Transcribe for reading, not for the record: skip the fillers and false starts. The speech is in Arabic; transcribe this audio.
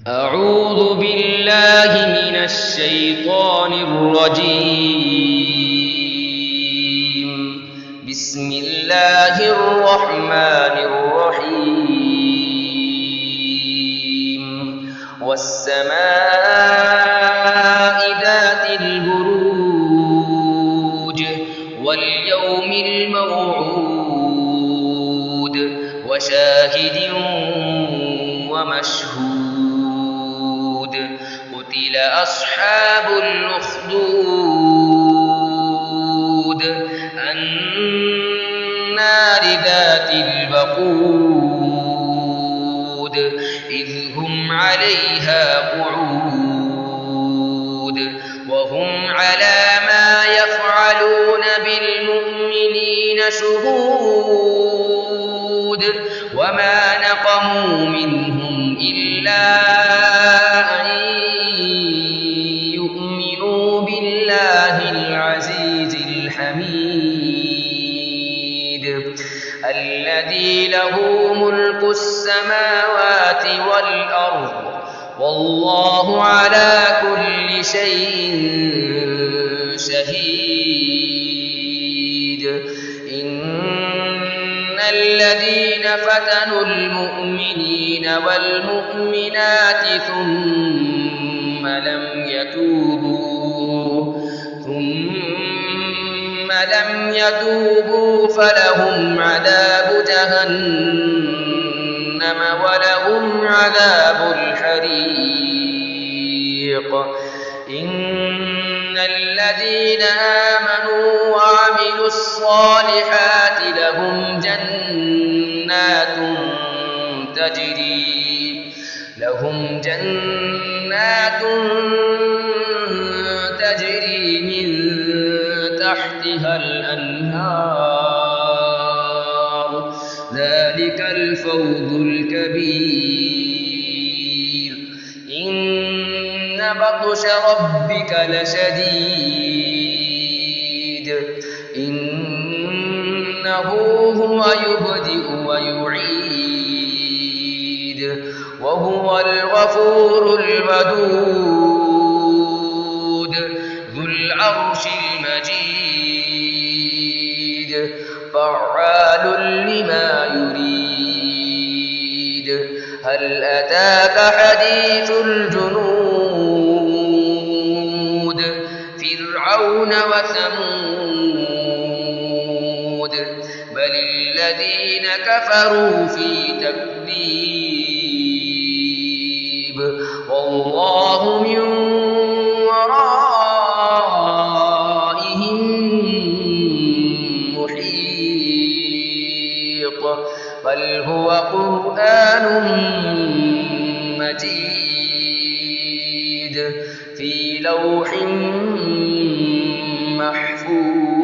أعوذ بالله من الشيطان الرجيم. بسم الله الرحمن الرحيم. والسماء ذات البروج واليوم الموعود وشاهد ومشهود. قتل أصحاب الأخدود النار ذات الوقود إذ هم عليها قعود وهم على ما يفعلون بالمؤمنين شهود. وما نقموا منهم إلا أن يؤمنوا بالله العزيز الحميد الذي له ملك السماوات والأرض والله على كل شيء شهيد. إن الذين فتنوا المؤمنين والمؤمنات ثم لم يتوبوا فلهم عذاب جهنم ولهم عذاب الحريق. إن الذين آمنوا وعملوا الصالحات لهم جنات تجري من تحتها الأنهار. ذلك الفوز الكبير. إن بطش ربك لشديد. إنه هو يبدئ ويعيد وهو الغفور الودود ذو العرش المجيد فعال لما يريد. هل أتاك حديث الجنود فرعون وثمود بل الذين كفروا في تكذيب والله من ورائهم محيط. بل هو قرآن مجيد في لوح محفوظ.